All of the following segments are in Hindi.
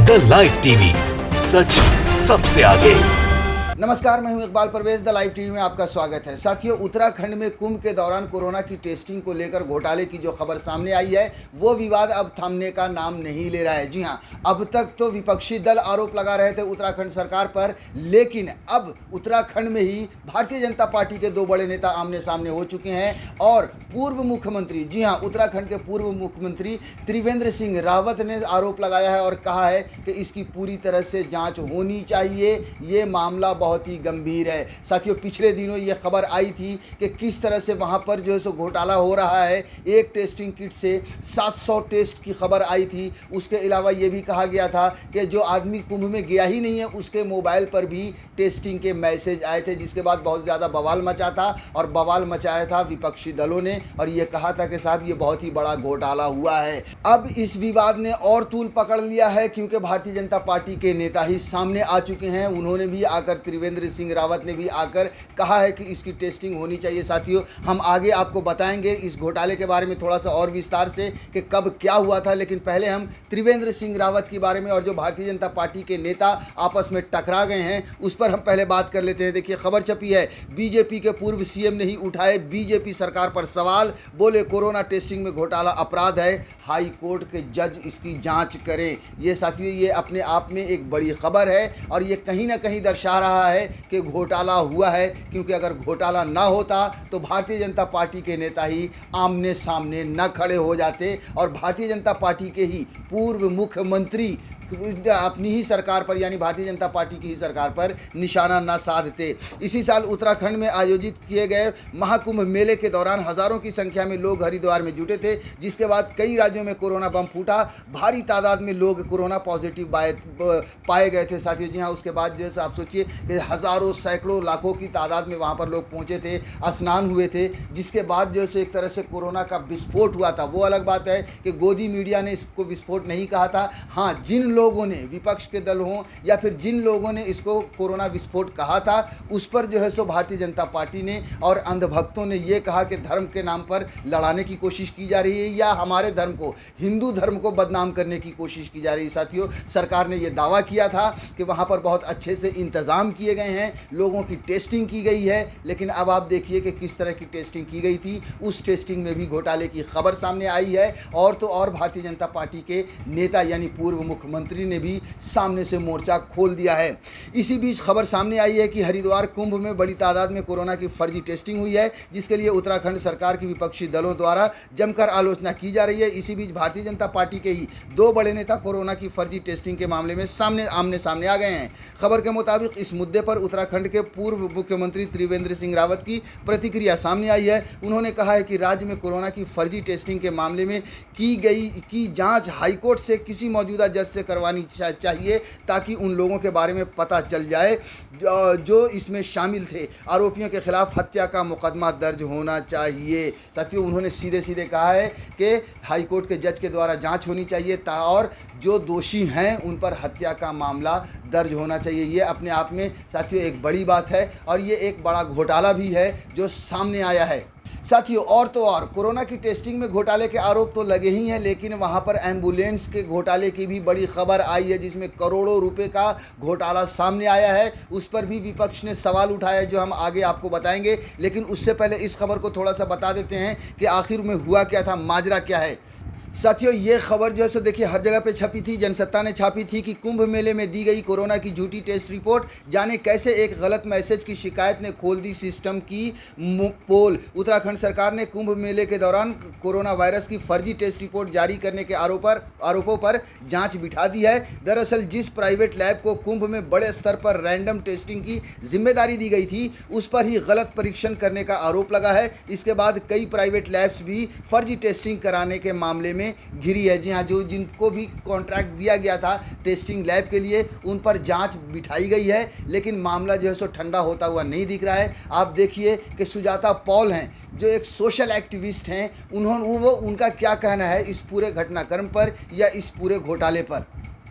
द लाइव टीवी, सच सबसे आगे। नमस्कार, मैं हूं Iqbal Parvez. The live TV में आपका स्वागत है। साथियों, उत्तराखंड में कुंभ के दौरान कोरोना की टेस्टिंग को लेकर घोटाले की जो खबर सामने आई है, वो विवाद अब थमने का नाम नहीं ले रहा है। जी हां, अब तक तो विपक्षी दल आरोप लगा रहे थे उत्तराखंड सरकार पर, लेकिन अब उत्तराखंड में ही भारतीय जनता पार्टी के दो बड़े नेता आमने सामने हो चुके हैं और पूर्व मुख्यमंत्री, जी हाँ, उत्तराखंड के पूर्व मुख्यमंत्री त्रिवेंद्र सिंह रावत ने आरोप लगाया है और कहा है कि इसकी पूरी तरह से जांच होनी चाहिए। ये मामला बहुत ही गंभीर है। साथियों, पिछले दिनों ये खबर आई थी कि किस तरह से वहाँ पर जो है सो घोटाला हो रहा है। एक टेस्टिंग किट से 700 टेस्ट की खबर आई थी। उसके अलावा ये भी कहा गया था कि जो आदमी कुंभ में गया ही नहीं है, उसके मोबाइल पर भी टेस्टिंग के मैसेज आए थे, जिसके बाद बहुत ज़्यादा बवाल मचा था और बवाल मचाया था विपक्षी दलों ने और ये कहा था कि साहब, ये बहुत ही बड़ा घोटाला हुआ है। अब इस विवाद ने और तूल पकड़ लिया है, क्योंकि भारतीय जनता पार्टी के नेता ही सामने आ चुके हैं। उन्होंने भी आकर, त्रिवेंद्र सिंह रावत ने भी आकर कहा है कि इसकी टेस्टिंग होनी चाहिए। साथियों, हम आगे आपको बताएंगे इस घोटाले के बारे में थोड़ा सा और विस्तार से कि कब क्या हुआ था, लेकिन पहले हम त्रिवेंद्र सिंह रावत के बारे में और जो भारतीय जनता पार्टी के नेता आपस में टकरा गए हैं उस पर हम पहले बात कर लेते हैं। देखिए, खबर छपी है, बीजेपी के पूर्व सीएम ने ही उठाए बीजेपी सरकार पर सवाल, बोले कोरोना टेस्टिंग में घोटाला अपराध है, हाई कोर्ट के जज इसकी जांच करें। ये साथियों, ये अपने आप में एक बड़ी खबर है और ये कहीं ना कहीं दर्शा रहा है कि घोटाला हुआ है, क्योंकि अगर घोटाला ना होता तो भारतीय जनता पार्टी के नेता ही आमने सामने न खड़े हो जाते और भारतीय जनता पार्टी के ही पूर्व मुख्यमंत्री अपनी ही सरकार पर, यानी भारतीय जनता पार्टी की ही सरकार पर निशाना न साधते। इसी साल उत्तराखंड में आयोजित किए गए महाकुंभ मेले के दौरान हजारों की संख्या में लोग हरिद्वार में जुटे थे, जिसके बाद कई राज्यों में कोरोना बम फूटा। भारी तादाद में लोग कोरोना पॉजिटिव पाए गए थे। साथियों, जी हाँ, उसके बाद जैसे आप सोचिए कि हज़ारों, सैकड़ों, लाखों की तादाद में वहाँ पर लोग पहुँचे थे, स्नान हुए थे, जिसके बाद जो है एक तरह से कोरोना का विस्फोट हुआ था। वो अलग बात है कि गोदी मीडिया ने इसको विस्फोट नहीं कहा था। हाँ, जिन लोगों ने, विपक्ष के दल हों या फिर जिन लोगों ने इसको कोरोना विस्फोट कहा था, उस पर जो है सो भारतीय जनता पार्टी ने और अंधभक्तों ने ये कहा कि धर्म के नाम पर लड़ाने की कोशिश की जा रही है या हमारे धर्म को, हिंदू धर्म को बदनाम करने की कोशिश की जा रही है। साथियों, सरकार ने यह दावा किया था कि वहाँ पर बहुत अच्छे से इंतज़ाम किए गए हैं, लोगों की टेस्टिंग की गई है, लेकिन अब आप देखिए कि किस तरह की टेस्टिंग की गई थी। उस टेस्टिंग में भी घोटाले की खबर सामने आई है और तो और भारतीय जनता पार्टी के नेता यानी पूर्व मुख्यमंत्री ने भी सामने से मोर्चा खोल दिया है। इसी बीच खबर सामने आई है कि हरिद्वार कुंभ में बड़ी तादाद में कोरोना की फर्जी टेस्टिंग हुई है, जिसके लिए उत्तराखंड सरकार की विपक्षी दलों द्वारा जमकर आलोचना की जा रही है। इसी बीच भारतीय जनता पार्टी के ही दो बड़े नेता कोरोना की फर्जी टेस्टिंग के मामले में आमने सामने आ गए हैं। खबर के मुताबिक इस मुद्दे पर उत्तराखंड के पूर्व मुख्यमंत्री त्रिवेंद्र सिंह रावत की प्रतिक्रिया सामने आई है। उन्होंने कहा है कि राज्य में कोरोना की फर्जी टेस्टिंग के मामले में की जांच हाईकोर्ट से किसी मौजूदा जज से करवानी चाहिए, ताकि उन लोगों के बारे में पता चल जाए जो इसमें शामिल थे। आरोपियों के खिलाफ हत्या का मुकदमा दर्ज होना चाहिए। साथियों, उन्होंने सीधे सीधे कहा है कि हाईकोर्ट के जज के द्वारा जांच होनी चाहिए और जो दोषी हैं उन पर हत्या का मामला दर्ज होना चाहिए। ये अपने आप में साथियों एक बड़ी बात है और ये एक बड़ा घोटाला भी है जो सामने आया है। साथियों, और तो और कोरोना की टेस्टिंग में घोटाले के आरोप तो लगे ही हैं, लेकिन वहाँ पर एम्बुलेंस के घोटाले की भी बड़ी खबर आई है, जिसमें करोड़ों रुपए का घोटाला सामने आया है। उस पर भी विपक्ष ने सवाल उठाया है, जो हम आगे आपको बताएंगे। लेकिन उससे पहले इस खबर को थोड़ा सा बता देते हैं कि आखिर में हुआ क्या था, माजरा क्या है। साथियों, ये खबर जो है सो देखिए हर जगह पे छपी थी। जनसत्ता ने छापी थी कि कुंभ मेले में दी गई कोरोना की झूठी टेस्ट रिपोर्ट, जाने कैसे एक गलत मैसेज की शिकायत ने खोल दी सिस्टम की पोल। उत्तराखंड सरकार ने कुंभ मेले के दौरान कोरोना वायरस की फर्जी टेस्ट रिपोर्ट जारी करने के आरोपों पर जांच बिठा दी है। दरअसल जिस प्राइवेट लैब को कुंभ में बड़े स्तर पर रैंडम टेस्टिंग की जिम्मेदारी दी गई थी, उस पर ही गलत परीक्षण करने का आरोप लगा है। इसके बाद कई प्राइवेट लैब्स भी फर्जी टेस्टिंग कराने के मामले में घिरी है। जी हाँ, जो जिनको भी कॉन्ट्रैक्ट दिया गया था टेस्टिंग लैब के लिए, उन पर जांच बिठाई गई है, लेकिन मामला जो है सो ठंडा होता हुआ नहीं दिख रहा है। आप देखिए कि सुजाता पॉल हैं, जो एक सोशल एक्टिविस्ट हैं, उनका क्या कहना है इस पूरे घटनाक्रम पर या इस पूरे घोटाले पर।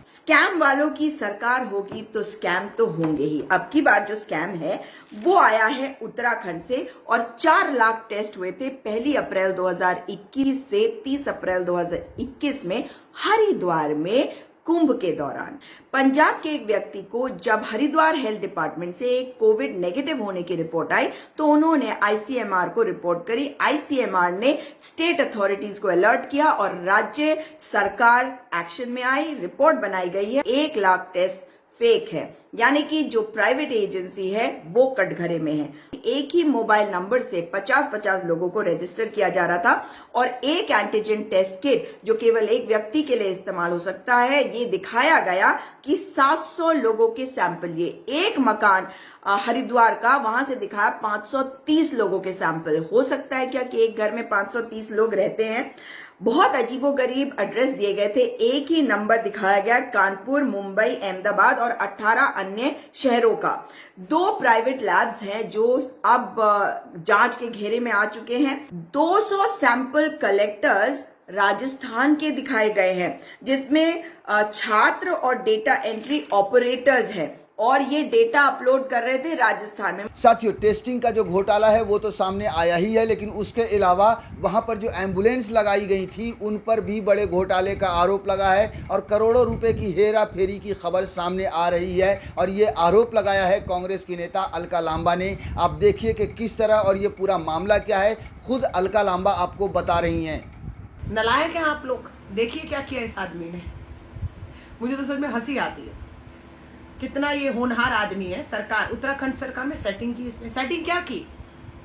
स्कैम वालों की सरकार होगी तो स्कैम तो होंगे ही। अब की बार जो स्कैम है वो आया है उत्तराखंड से और 4 लाख टेस्ट हुए थे 1 अप्रैल 2021 से 30 अप्रैल 2021 में हरिद्वार में कुंभ के दौरान पंजाब के एक व्यक्ति को जब हरिद्वार हेल्थ डिपार्टमेंट से एक कोविड नेगेटिव होने की रिपोर्ट आई तो उन्होंने आईसीएमआर को रिपोर्ट करी। आईसीएमआर ने स्टेट अथॉरिटीज को अलर्ट किया और राज्य सरकार एक्शन में आई। रिपोर्ट बनाई गई है 1 लाख टेस्ट फेक है, यानी कि जो प्राइवेट एजेंसी है वो कटघरे में है। एक ही मोबाइल नंबर से 50-50 लोगों को रजिस्टर किया जा रहा था और एक एंटीजन टेस्ट किट जो केवल एक व्यक्ति के लिए इस्तेमाल हो सकता है, ये दिखाया गया कि 700 लोगों के सैंपल, ये एक मकान हरिद्वार का, वहां से दिखाया 530 लोगों के सैंपल। हो सकता है क्या कि एक घर में 530 लोग रहते हैं? बहुत अजीबोगरीब एड्रेस दिए गए थे, एक ही नंबर दिखाया गया, कानपुर, मुंबई, अहमदाबाद और 18 अन्य शहरों का। 2 प्राइवेट लैब्स हैं जो अब जांच के घेरे में आ चुके हैं। 200 सैंपल कलेक्टर्स राजस्थान के दिखाए गए हैं, जिसमें छात्र और डेटा एंट्री ऑपरेटर्स हैं और ये डेटा अपलोड कर रहे थे राजस्थान में। साथियों, टेस्टिंग का जो घोटाला है वो तो सामने आया ही है, लेकिन उसके अलावा वहां पर जो एम्बुलेंस लगाई गई थी उन पर भी बड़े घोटाले का आरोप लगा है और करोड़ों रुपए की हेरा फेरी की खबर सामने आ रही है। और ये आरोप लगाया है कांग्रेस की नेता अलका लांबा ने। आप देखिए कि किस तरह और ये पूरा मामला क्या है, खुद अलका लांबा आपको बता रही हैं। नालायक हैं आप लोग, देखिए क्या किया इस आदमी ने। मुझे तो सच में हंसी आती है, कितना ये होनहार आदमी है। सरकार, उत्तराखंड सरकार में सेटिंग की इसने। सेटिंग क्या की?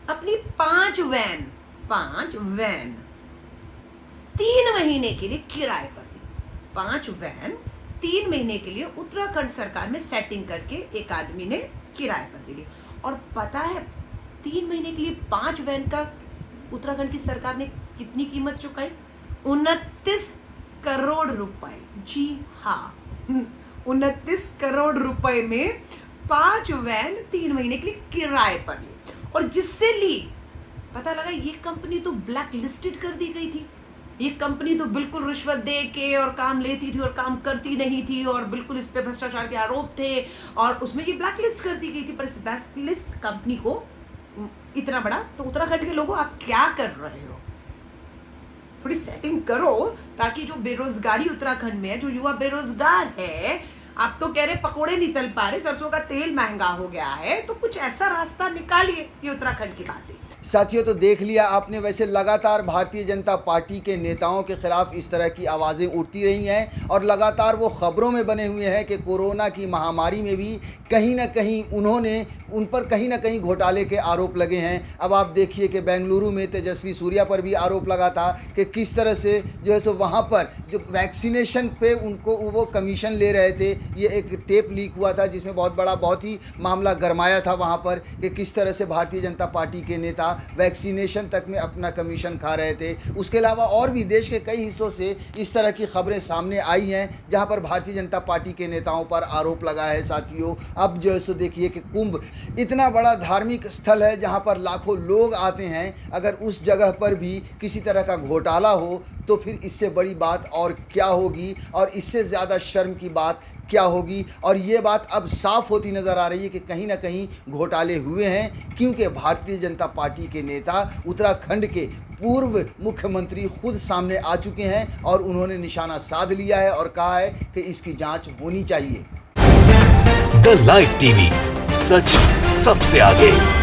अपनी 5 वैन 3 महीने के लिए किराए पर दी। 5 वैन 3 महीने के लिए उत्तराखंड सरकार में सेटिंग करके एक आदमी ने किराए पर दी। और पता है 3 महीने के लिए 5 वैन का उत्तराखंड की सरकार ने कितनी कीमत चुकाई? 29 करोड़ रुपए। जी हाँ, 29 करोड़ रुपए में 5 वैन 3 महीने के लिए किराए पर ली। और जिससे ली, पता लगा ये कंपनी तो ब्लैक लिस्टेड कर दी गई थी। ये कंपनी तो बिल्कुल रिश्वत दे के और काम लेती थी और काम करती नहीं थी और बिल्कुल इस पे भ्रष्टाचार के आरोप थे और उसमें ये ब्लैक लिस्ट कर दी गई थी। पर इस ब्लैक लिस्ट कंपनी को इतना बड़ा, तो उत्तराखंड के लोगों आप क्या कर रहे हो? थोड़ी सेटिंग करो ताकि जो बेरोजगारी उत्तराखंड में है, जो युवा बेरोजगार है, आप तो कह रहे पकोड़े नहीं तल पा रहे, सरसों का तेल महंगा हो गया है, तो कुछ ऐसा रास्ता निकालिए। ये उत्तराखंड की बात है। साथियों, तो देख लिया आपने, वैसे लगातार भारतीय जनता पार्टी के नेताओं के खिलाफ इस तरह की आवाज़ें उठती रही हैं और लगातार वो खबरों में बने हुए हैं कि कोरोना की महामारी में भी कहीं ना कहीं उन पर कहीं ना कहीं घोटाले के आरोप लगे हैं। अब आप देखिए कि बेंगलुरु में तेजस्वी सूर्या पर भी आरोप लगा था कि किस तरह से जो है सो वहाँ पर जो वैक्सीनेशन पे उनको वो कमीशन ले रहे थे। ये एक टेप लीक हुआ था जिसमें बहुत ही मामला गरमाया था वहाँ पर कि किस तरह से भारतीय जनता पार्टी के नेता वैक्सीनेशन तक में अपना कमीशन खा रहे थे। उसके अलावा और भी देश के कई हिस्सों से इस तरह की खबरें सामने आई हैं जहां पर भारतीय जनता पार्टी के नेताओं पर आरोप लगा है। साथियों, अब जो है सो देखिए कि कुंभ इतना बड़ा धार्मिक स्थल है जहां पर लाखों लोग आते हैं। अगर उस जगह पर भी किसी तरह का घोटाला हो तो फिर इससे बड़ी बात और क्या होगी और इससे ज़्यादा शर्म की बात क्या होगी। और ये बात अब साफ होती नज़र आ रही है कि कहीं ना कहीं घोटाले हुए हैं, क्योंकि भारतीय जनता पार्टी के नेता उत्तराखंड के पूर्व मुख्यमंत्री खुद सामने आ चुके हैं और उन्होंने निशाना साध लिया है और कहा है कि इसकी जांच होनी चाहिए। द लाइव टीवी, सच सबसे आगे।